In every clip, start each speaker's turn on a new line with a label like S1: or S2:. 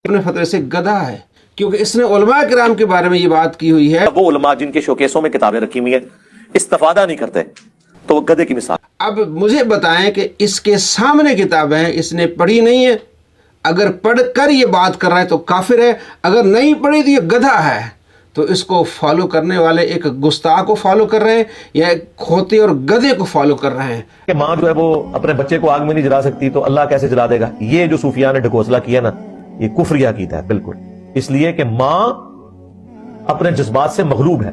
S1: اپنے فتوے سے گدھا ہے، کیونکہ اس نے علماء کرام کے بارے میں یہ بات کی ہوئی ہے۔
S2: وہ علماء جن کے شوکیسوں میں کتابیں رکھی ہوئی ہیں استفادہ نہیں کرتے تو وہ گدھے کی مثال۔
S1: اب مجھے بتائیں کہ اس کے سامنے کتابیں ہیں، اس نے پڑھی نہیں ہے، اگر پڑھ کر یہ بات کر رہا ہے تو کافر ہے، اگر نہیں پڑھی تو یہ گدھا ہے۔ تو اس کو فالو کرنے والے ایک گستاخ کو فالو کر رہے ہیں یا ایک کھوتے اور گدھے کو فالو کر رہے ہیں۔
S2: کہ ماں جو ہے وہ اپنے بچے کو آگ میں نہیں جلا سکتی تو اللہ کیسے جلا دے گا؟ یہ جو صوفیاء نے ڈھکوسلا کیا نا، یہ کفری عقیدہ ہے بالکل، اس لیے کہ ماں اپنے جذبات سے مغلوب ہے،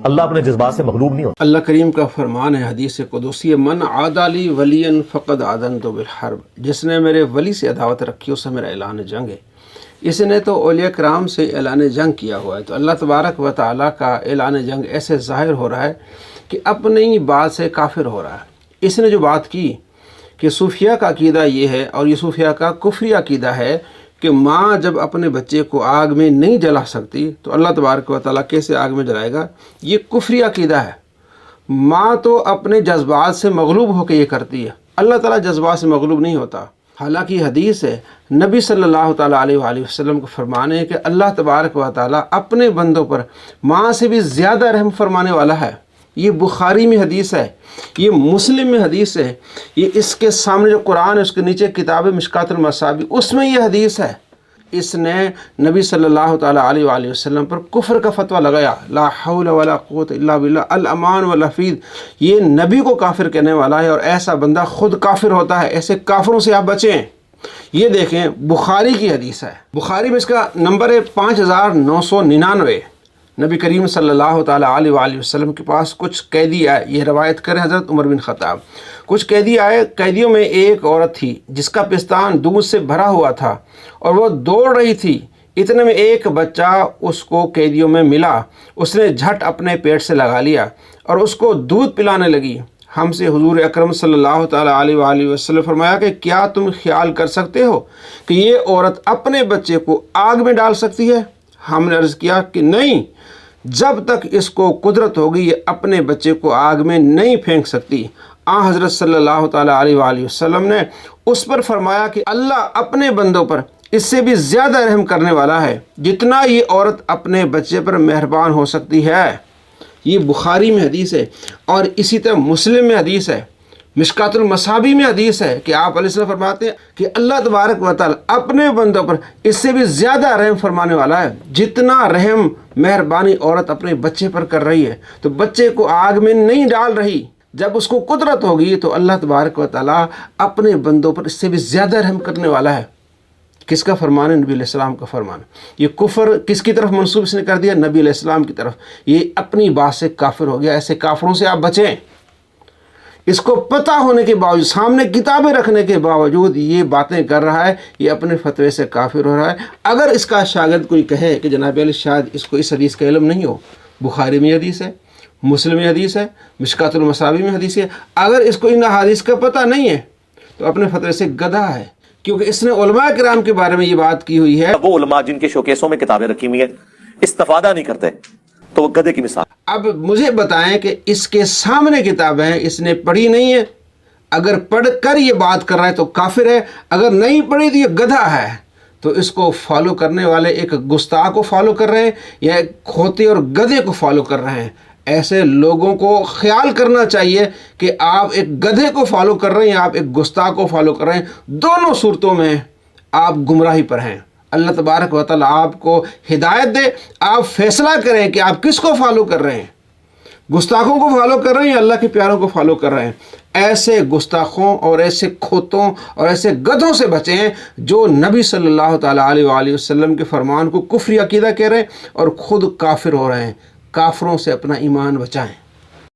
S2: اللہ اپنے جذبات سے مغلوب نہیں ہوتا۔
S1: اللہ کریم کا فرمان ہے حدیث قدسی، من عادی لی ولیا فقد آذنت بالحرب، جس نے میرے ولی سے عداوت رکھی اس سے میرا اعلان جنگ ہے۔ اس نے تو اولیاء کرام سے اعلان جنگ کیا ہوا ہے، تو اللہ تبارک و تعالیٰ کا اعلان جنگ ایسے ظاہر ہو رہا ہے کہ اپنی بات سے کافر ہو رہا ہے۔ اس نے جو بات کی کہ صوفیہ کا عقیدہ یہ ہے، اور یہ صوفیہ کا کفری عقیدہ ہے کہ ماں جب اپنے بچے کو آگ میں نہیں جلا سکتی تو اللہ تبارک و تعالیٰ کیسے آگ میں جلائے گا؟ یہ کفری عقیدہ ہے۔ ماں تو اپنے جذبات سے مغلوب ہو کے یہ کرتی ہے، اللہ تعالیٰ جذبات سے مغلوب نہیں ہوتا۔ حالانکہ حدیث ہے، نبی صلی اللہ تعالیٰ علیہ وآلہ وسلم کو فرمانے ہے کہ اللہ تبارک و تعالیٰ اپنے بندوں پر ماں سے بھی زیادہ رحم فرمانے والا ہے۔ یہ بخاری میں حدیث ہے، یہ مسلم میں حدیث ہے، یہ اس کے سامنے جو قرآن ہے اس کے نیچے کتاب مشکات المصابیح اس میں یہ حدیث ہے۔ اس نے نبی صلی اللہ تعالیٰ علیہ وآلہ وسلم پر کفر کا فتویٰ لگایا، لا حول ولا قوت الا باللہ الامان والحفیظ، یہ نبی کو کافر کہنے والا ہے، اور ایسا بندہ خود کافر ہوتا ہے۔ ایسے کافروں سے آپ بچیں۔ یہ دیکھیں بخاری کی حدیث ہے، بخاری میں اس کا نمبر ہے 5999۔ نبی کریم صلی اللہ تعالیٰ علیہ وآلہ وسلم کے پاس کچھ قیدی آئے، یہ روایت کریں حضرت عمر بن خطاب۔ کچھ قیدی آئے، قیدیوں میں ایک عورت تھی جس کا پستان دودھ سے بھرا ہوا تھا اور وہ دوڑ رہی تھی، اتنے میں ایک بچہ اس کو قیدیوں میں ملا، اس نے جھٹ اپنے پیٹ سے لگا لیا اور اس کو دودھ پلانے لگی۔ ہم سے حضور اکرم صلی اللہ تعالیٰ علیہ وآلہ وسلم فرمایا کہ کیا تم خیال کر سکتے ہو کہ یہ عورت اپنے بچے کو آگ میں ڈال سکتی ہے؟ ہم نے عرض کیا کہ نہیں، جب تک اس کو قدرت ہوگی یہ اپنے بچے کو آگ میں نہیں پھینک سکتی۔ حضرت صلی اللہ تعالیٰ علیہ وآلہ وسلم نے اس پر فرمایا کہ اللہ اپنے بندوں پر اس سے بھی زیادہ رحم کرنے والا ہے جتنا یہ عورت اپنے بچے پر مہربان ہو سکتی ہے۔ یہ بخاری میں حدیث ہے، اور اسی طرح مسلم میں حدیث ہے، مشکات المصابیح میں حدیث ہے کہ آپ علیہ السلام فرماتے ہیں کہ اللہ تبارک و تعالیٰ اپنے بندوں پر اس سے بھی زیادہ رحم فرمانے والا ہے جتنا رحم مہربانی عورت اپنے بچے پر کر رہی ہے۔ تو بچے کو آگ میں نہیں ڈال رہی، جب اس کو قدرت ہوگی تو اللہ تبارک و تعالیٰ اپنے بندوں پر اس سے بھی زیادہ رحم کرنے والا ہے۔ کس کا فرمان ہے؟ نبی علیہ السلام کا فرمان۔ یہ کفر کس کی طرف منسوب اس نے کر دیا؟ نبی علیہ السلام کی طرف۔ یہ اپنی بات سے کافر ہو گیا۔ ایسے کافروں سے آپ بچیں۔ اس کو پتہ ہونے کے باوجود، سامنے کتابیں رکھنے کے باوجود یہ باتیں کر رہا ہے، یہ اپنے فتوے سے کافر ہو رہا ہے۔ اگر اس کا شاگرد کوئی کہے کہ جناب علی شاید اس کو اس حدیث کا علم نہیں ہو، بخاری میں حدیث ہے، مسلم میں حدیث ہے، مشکات المصابیح میں حدیث ہے، اگر اس کو ان احادیث کا پتہ نہیں ہے تو اپنے فتوے سے گدھا ہے، کیونکہ اس نے علماء کرام کے بارے میں یہ بات کی ہوئی ہے۔
S2: وہ علماء جن کے شوکیسوں میں کتابیں رکھی ہوئی ہیں استفادہ نہیں کرتے تو وہ گدھے کی مثال۔
S1: اب مجھے بتائیں کہ اس کے سامنے کتابیں ہیں، اس نے پڑھی نہیں ہے، اگر پڑھ کر یہ بات کر رہا ہے تو کافر ہے، اگر نہیں پڑھی تو یہ گدھا ہے۔ تو اس کو فالو کرنے والے ایک گستاخ کو فالو کر رہے ہیں یا ایک کھوتے اور گدھے کو فالو کر رہے ہیں۔ ایسے لوگوں کو خیال کرنا چاہیے کہ آپ ایک گدھے کو فالو کر رہے ہیں یا آپ ایک گستاخ کو فالو کر رہے ہیں، دونوں صورتوں میں آپ گمراہی پر ہیں۔ اللہ تبارک و تعالیٰ آپ کو ہدایت دے، آپ فیصلہ کریں کہ آپ کس کو فالو کر رہے ہیں، گستاخوں کو فالو کر رہے ہیں یا اللہ کے پیاروں کو فالو کر رہے ہیں۔ ایسے گستاخوں اور ایسے کھوتوں اور ایسے گدھوں سے بچیں جو نبی صلی اللہ تعالیٰ علیہ وآلہ وسلم کے فرمان کو کفری عقیدہ کہہ رہے ہیں اور خود کافر ہو رہے ہیں۔ کافروں سے اپنا ایمان بچائیں۔